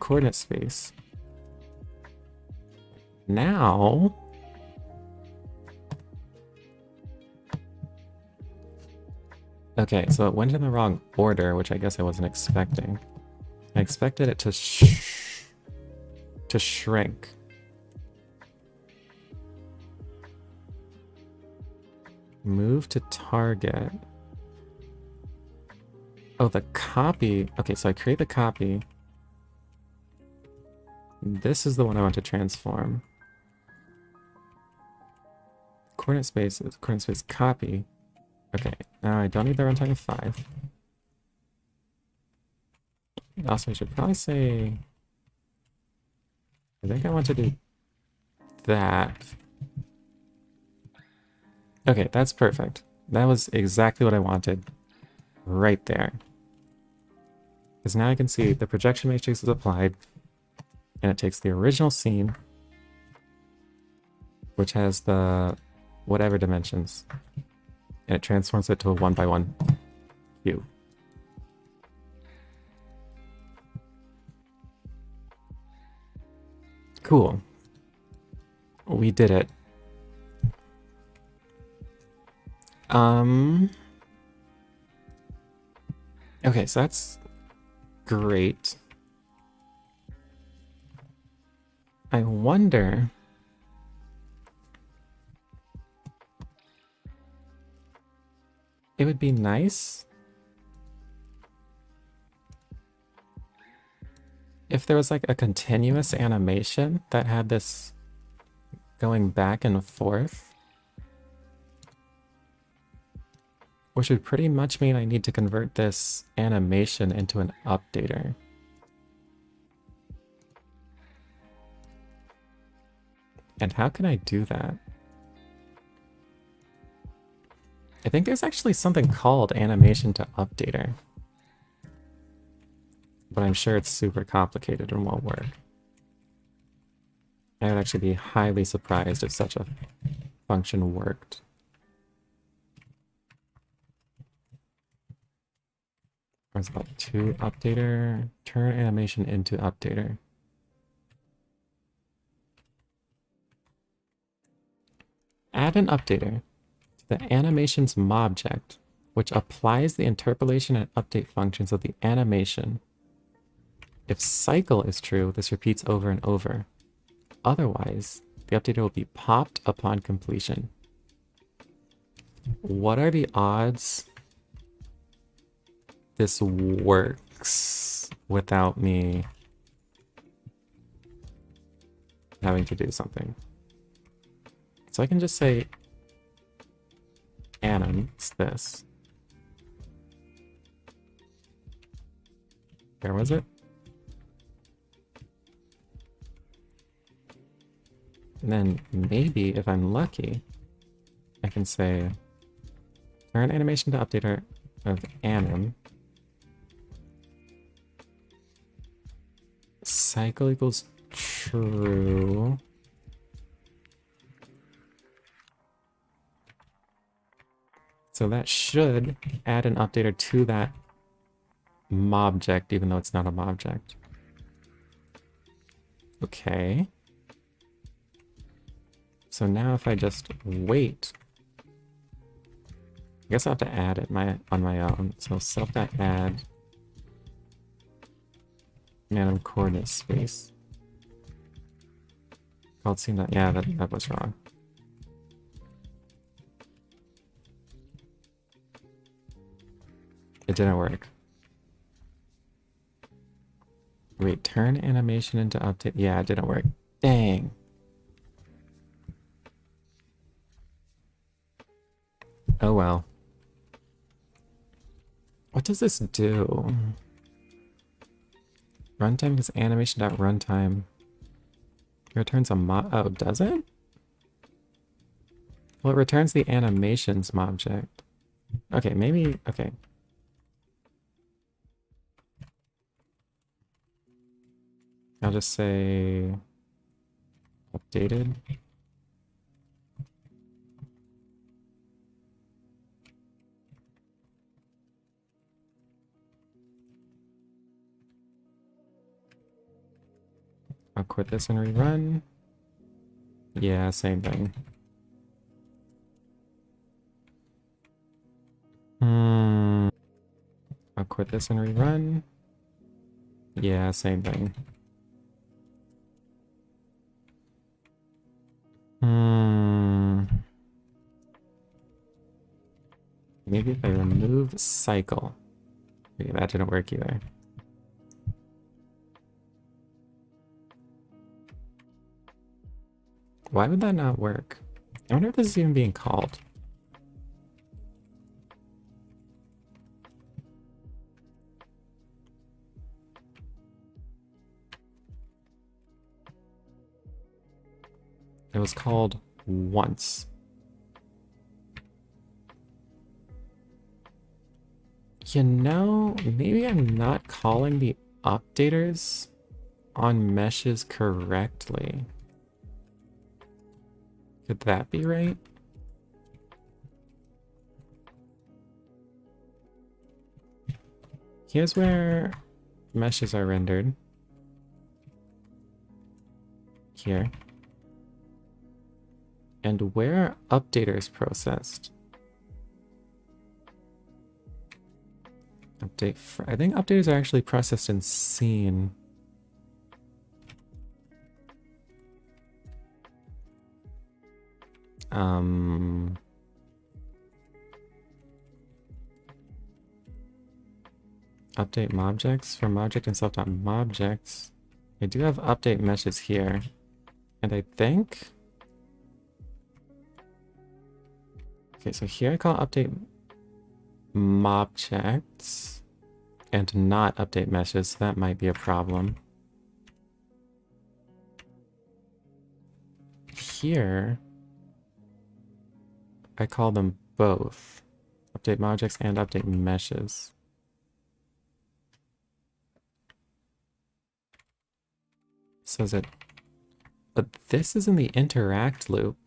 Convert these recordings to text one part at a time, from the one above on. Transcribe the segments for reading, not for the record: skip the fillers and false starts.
coordinate space. Now, okay, so it went in the wrong order, which I guess I wasn't expecting. I expected it to shrink. Move to target. Oh, the copy. Okay, so I create the copy. This is the one I want to transform. Coordinate space is coordinate space copy. Okay, now I don't need the runtime of 5. Also, I should probably say... I think I want to do that. Okay, that's perfect. That was exactly what I wanted. Right there. Because now I can see the projection matrix is applied, and it takes the original scene, which has the whatever dimensions, and it transforms it to a 1x1 view. Cool. We did it. Okay, so that's great. I wonder... It would be nice if there was like a continuous animation that had this going back and forth. Which would pretty much mean I need to convert this animation into an updater. And how can I do that? I think there's actually something called animation to updater. But I'm sure it's super complicated and won't work. I would actually be highly surprised if such a function worked. There's about 2 updater, turn animation into updater. Add an updater to the animation's mobject, which applies the interpolation and update functions of the animation. If cycle is true, this repeats over and over. Otherwise, the updater will be popped upon completion. What are the odds this works without me having to do something? So I can just say anim is this. Where was it? And then maybe if I'm lucky, I can say turn animation to updater of anim. Cycle equals true. So that should add an updater to that mobject, even though it's not a mobject. Okay. So now if I just wait, I guess I'll have to add it on my own. So self.add Manim coordinate space. Called scene. Yeah, that was wrong. It didn't work. Wait, turn animation into update. Yeah, it didn't work. Dang. Oh well. What does this do? Runtime is animation.runtime. It returns a oh, does it? Well, it returns the animations object. Okay, maybe, okay. I'll just say updated. I'll quit this and rerun. Yeah, same thing. I'll quit this and rerun. Yeah, same thing. Maybe if I remove cycle. Okay, that didn't work either. Why would that not work? I wonder if this is even being called. It was called once. You know, maybe I'm not calling the updaters on meshes correctly. Could that be right? Here's where meshes are rendered. Here. And where are updaters processed? I think updaters are actually processed in scene. Update mobjects from object and self.mobjects. I do have update meshes here. And I think... Okay, so here I call update mobjects and not update meshes, so that might be a problem. Here, I call them both. Update mobjects and update meshes. So is it... But this is in the interact loop.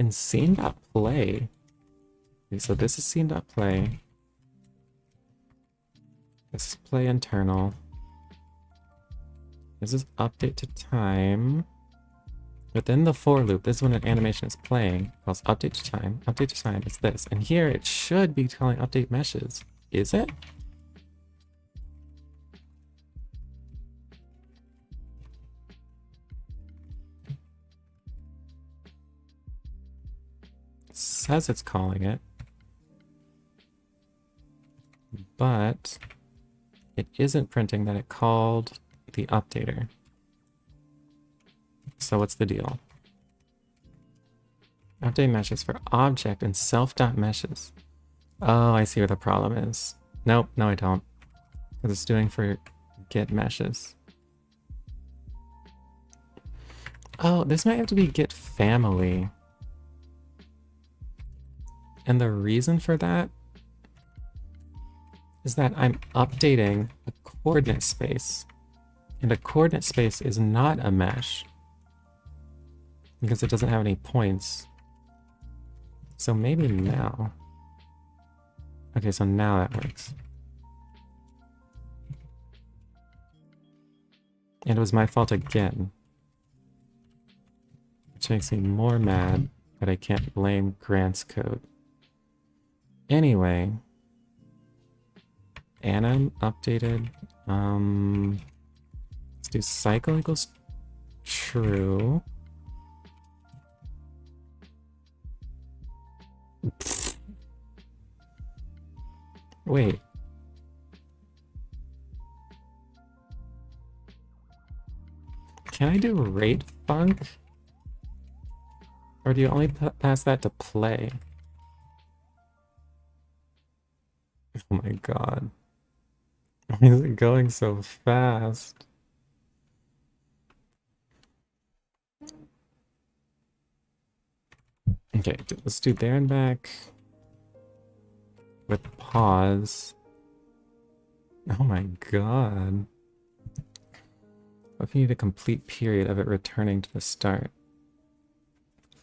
In scene.play. Okay, so this is scene.play. This is play internal. This is update to time. Within the for loop, this is when an animation is playing. It calls update to time. Update to time is this. And here it should be calling update meshes. Is it? It says it's calling it. But it isn't printing that it called the updater. So what's the deal? Update meshes for object and self.meshes. Oh, I see where the problem is. Nope, no I don't. Because it's doing for get meshes. Oh, this might have to be get family. And the reason for that is that I'm updating a coordinate space. And a coordinate space is not a mesh. Because it doesn't have any points. So maybe now. Okay, so now that works. And it was my fault again. Which makes me more mad, but I can't blame Grant's code. Anyway. Anim updated. Let's do cycle equals true. Wait. Can I do rate func? Or do you only pass that to play? Oh my god. Why is it going so fast? Okay, let's do there and back with pause. Oh my god. What if you need a complete period of it returning to the start?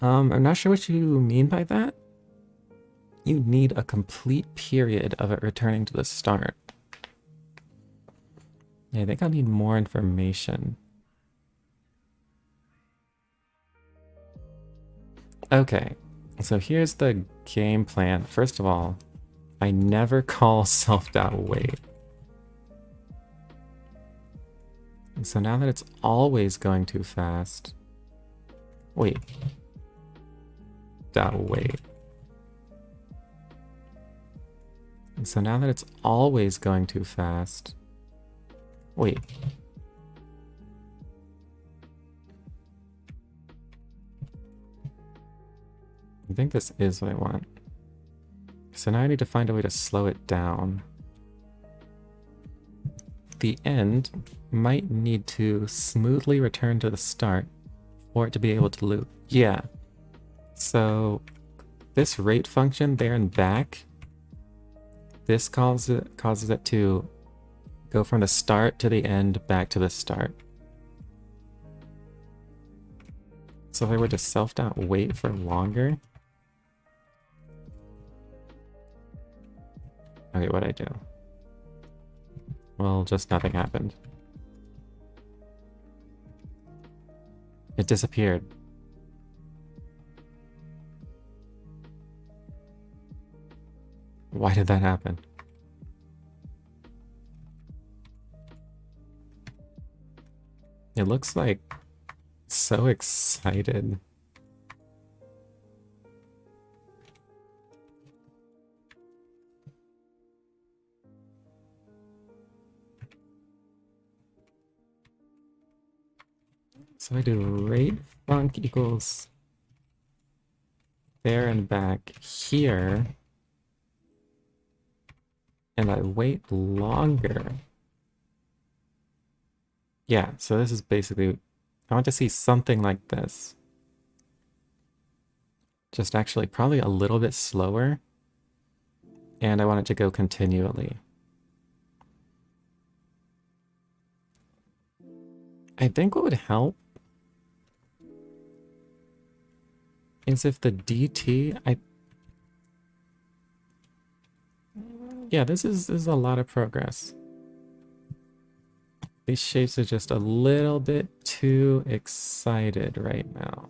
I'm not sure what you mean by that. You need a complete period of it returning to the start. Yeah, I think I'll need more information. Okay, so here's the game plan. First of all, I never call self-doubt wait. So now that it's always going too fast... Wait. Doubt wait. So now that it's always going too fast... Wait. I think this is what I want. So now I need to find a way to slow it down. The end might need to smoothly return to the start for it to be able to loop. Yeah. So this rate function there and back, this causes it to go from the start to the end back to the start. So if I were to self-doubt wait for longer... Okay, what'd I do? Well, just nothing happened. It disappeared. Why did that happen? It looks like so excited. So I do rate func equals there and back here. And I wait longer. Yeah, so this is basically... I want to see something like this. Just actually probably a little bit slower. And I want it to go continually. I think what would help is if the DT... Yeah, this is a lot of progress. These shapes are just a little bit too excited right now.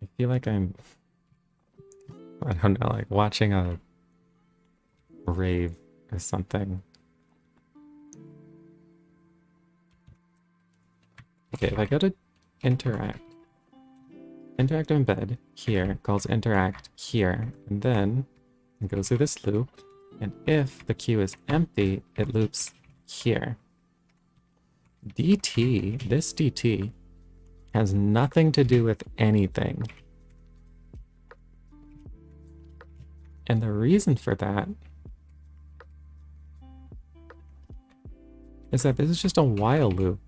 I feel like I'm... I don't know, like watching a rave or something. Okay, if I go to interact embed here, calls interact here, and then it goes through this loop, and if the queue is empty, it loops here. DT, this DT, has nothing to do with anything. And the reason for that is that this is just a while loop.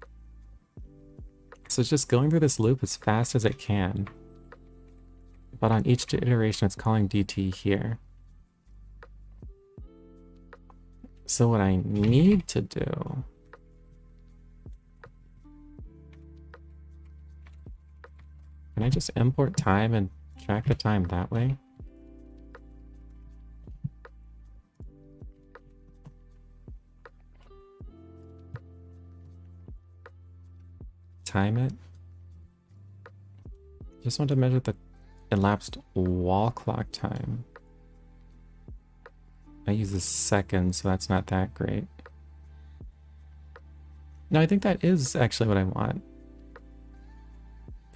So it's just going through this loop as fast as it can. But on each iteration, it's calling DT here. So what I need to do... Can I just import time and track the time that way? Time it. Just want to measure the elapsed wall clock time. I use a second, so that's not that great. No, I think that is actually what I want.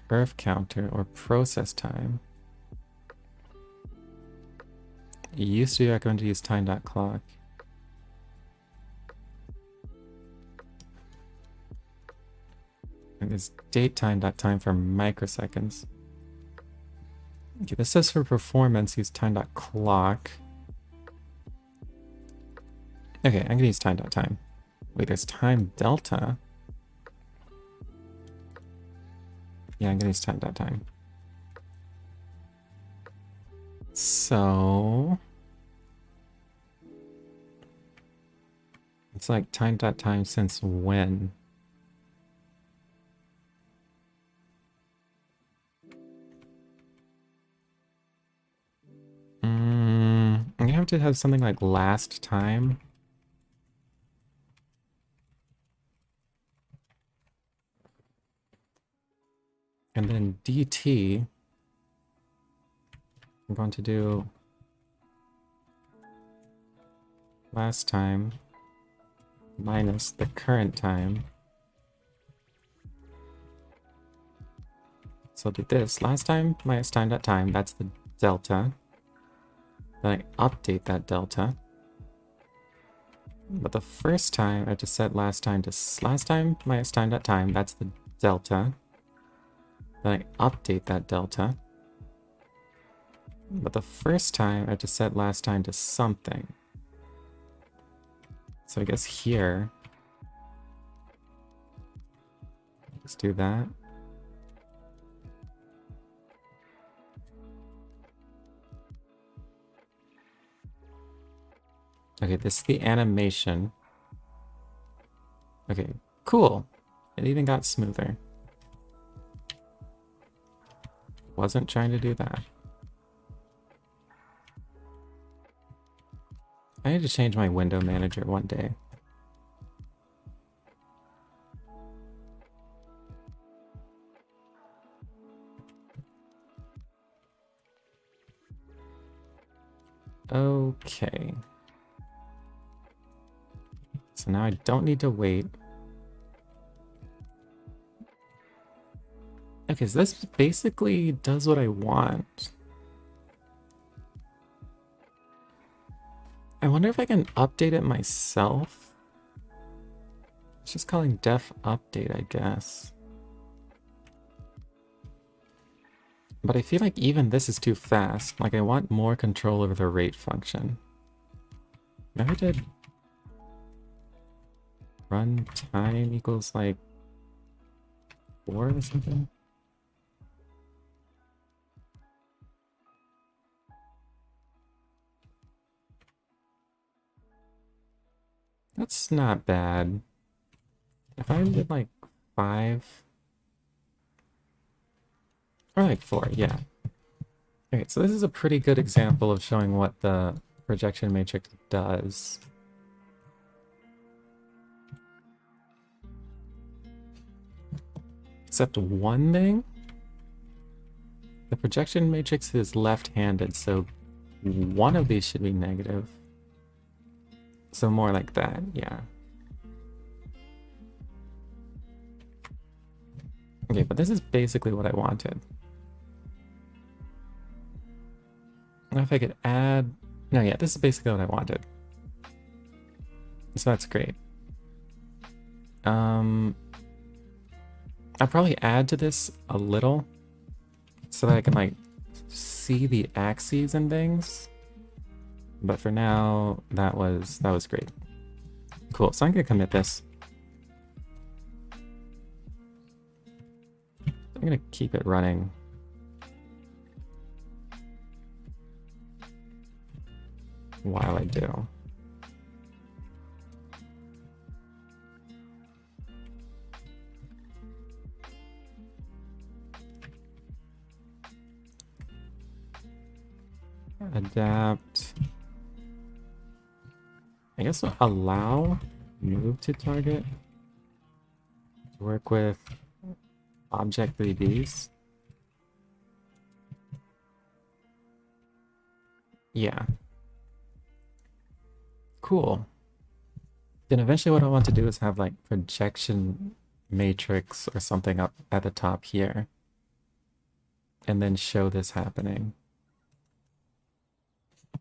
Perf counter or process time. It used to be recommended to use time.clock. And there's date time.time for microseconds. Okay, this says for performance, use time.clock. Okay, I'm gonna use time.time. Wait, there's time delta. Yeah, I'm gonna use time.time. So... it's like time.time since when? I'm gonna have to have something like last time. And then dt, I'm going to do last time minus the current time. So I'll do this. Last time minus time.time, that's the delta. Then I update that delta. But the first time, I have to set last time to last time minus time.time, that's the delta. Then I update that delta. But the first time, I have to set last time to something. So I guess here, let's do that. Okay, this is the animation. Okay, cool. It even got smoother. Wasn't trying to do that. I need to change my window manager one day. Okay. So now I don't need to wait. Okay, so this basically does what I want. I wonder if I can update it myself. It's just calling def update, I guess. But I feel like even this is too fast. Like I want more control over the rate function. Maybe I did run time equals like 4 or something. That's not bad. If I did like 5 or like 4, yeah. Okay, so this is a pretty good example of showing what the projection matrix does. Except one thing. The projection matrix is left-handed, so one of these should be negative. So more like that, yeah. Okay, but this is basically what I wanted. Now if I could add... No, yeah, this is basically what I wanted. So that's great. I'll probably add to this a little so that I can like see the axes and things. But for now, that was great. Cool, so I'm gonna commit this. I'm gonna keep it running. While I do. Adapt. I guess we'll allow move to target. Work with object 3Ds. Yeah. Cool. Then eventually what I want to do is have like projection matrix or something up at the top here. And then show this happening.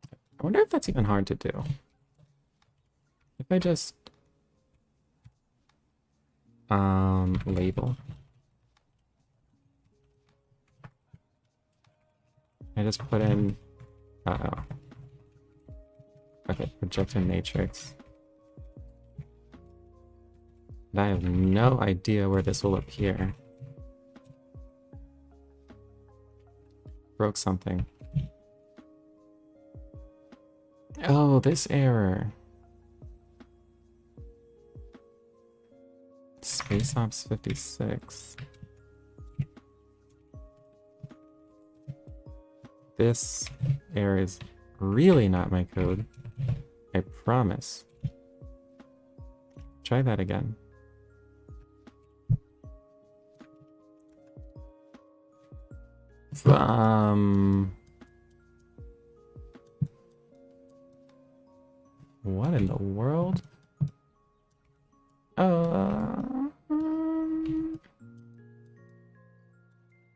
I wonder if that's even hard to do. If I just label. I just put in okay, projection matrix. And I have no idea where this will appear. Broke something. Oh, this error. Space Ops 56. This error is really not my code. I promise. Try that again. What in the world?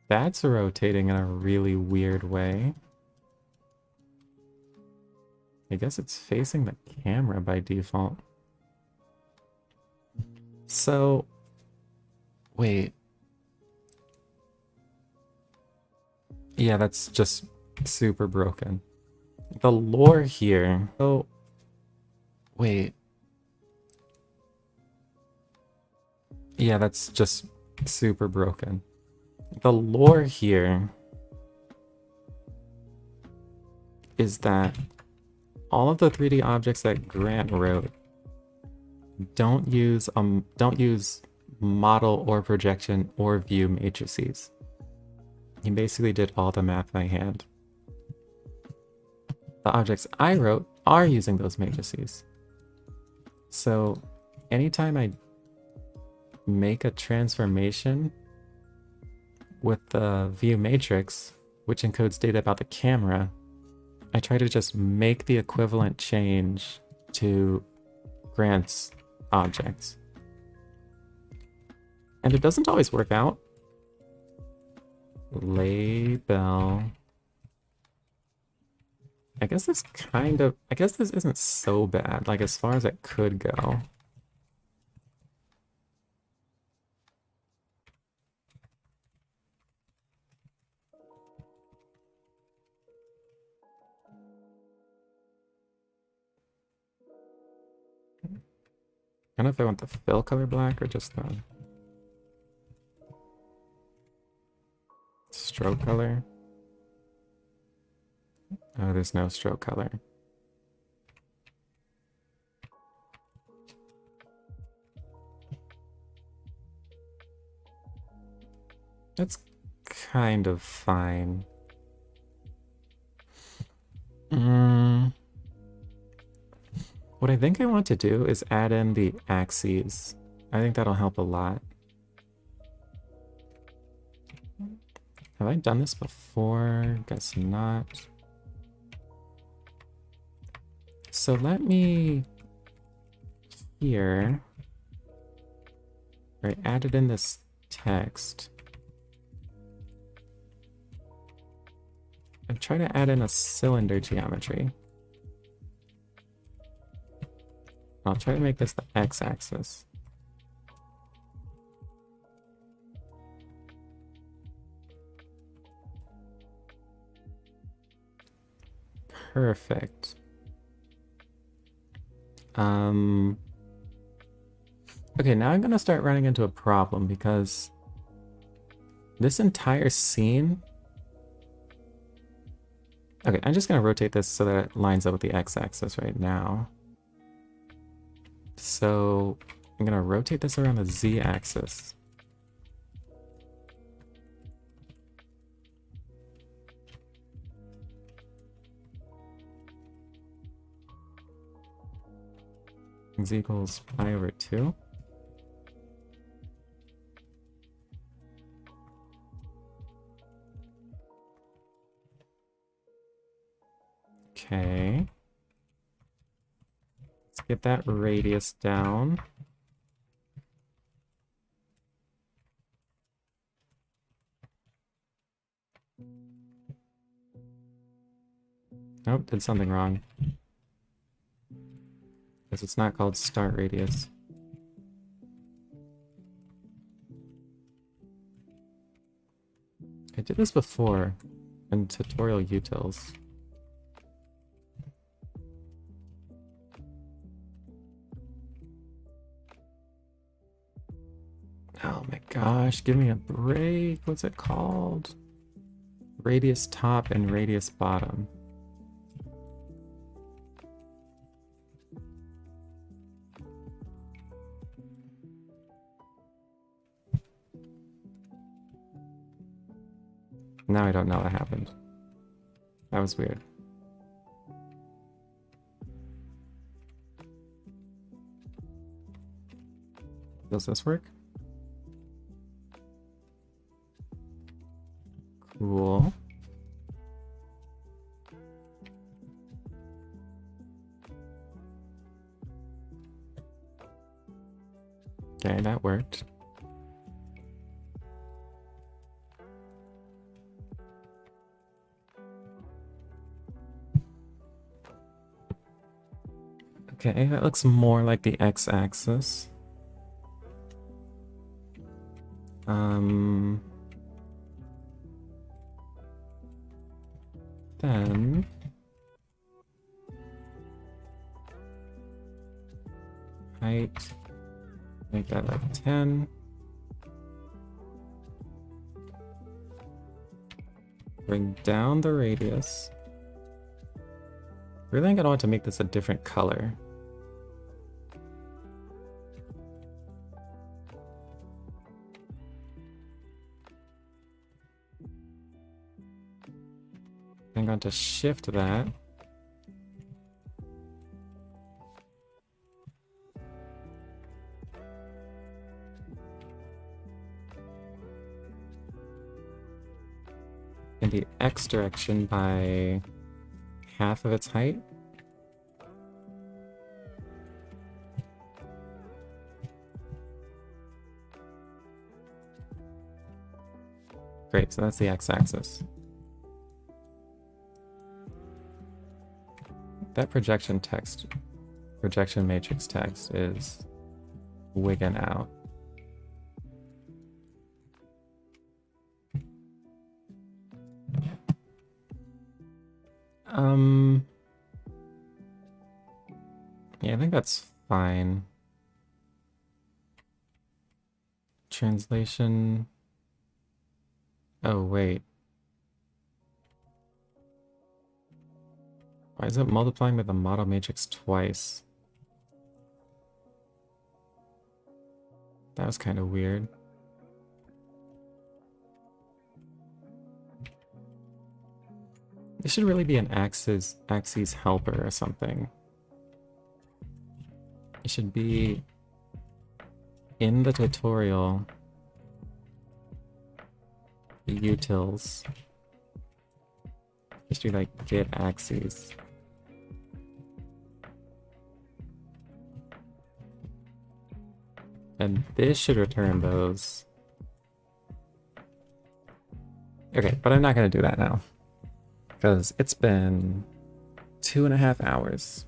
That's rotating in a really weird way. I guess it's facing the camera by default. So, wait. Yeah, that's just super broken. The lore here. Oh, wait. Yeah, that's just super broken. The lore here is that all of the 3D objects that Grant wrote don't use model or projection or view matrices. He basically did all the math by hand. The objects I wrote are using those matrices. So anytime I make a transformation with the view matrix, which encodes data about the camera, I try to just make the equivalent change to Grant's objects. And it doesn't always work out. Label. I guess this isn't so bad, like as far as it could go. I don't know if I want the fill color black or just the stroke color. Oh, there's no stroke color. That's kind of fine. What I think I want to do is add in the axes. I think that'll help a lot. Have I done this before? Guess not. So let me here, I added in this text. I'm trying to add in a cylinder geometry. I'll try to make this the x-axis. Perfect. Okay, now I'm gonna start running into a problem because this entire scene. Okay, I'm just gonna rotate this so that it lines up with the x-axis right now. So I'm gonna rotate this around the z-axis. Z equals pi over 2. Okay. Let's get that radius down. Nope, did something wrong. Because it's not called start radius. I did this before in tutorial utils. Oh my gosh, give me a break. What's it called? Radius top and radius bottom. Now I don't know what happened. That was weird. Does this work? Cool. Okay, that worked. Okay, that looks more like the x-axis. Then height, make that like 10. Bring down the radius. Really, I'm gonna want to make this a different color. I'm going to shift that. In the X direction by half of its height. Great, so that's the x-axis. That projection matrix text is wigging out. Yeah, I think that's fine. Translation. Oh, wait. Why is it multiplying by the model matrix twice? That was kind of weird. This should really be an axis helper or something. It should be in the tutorial. The utils. It should be like get axes. And this should return those. Okay, but I'm not going to do that now. Because it's been 2.5 hours.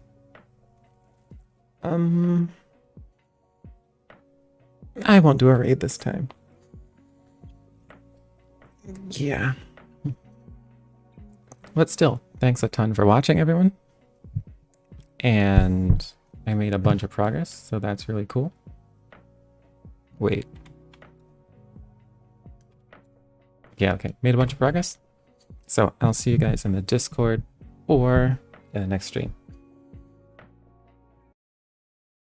I won't do a raid this time. Yeah. But still, thanks a ton for watching, everyone. And I made a bunch of progress, so that's really cool. Wait. Yeah, okay. Made a bunch of progress. So I'll see you guys in the Discord or in the next stream.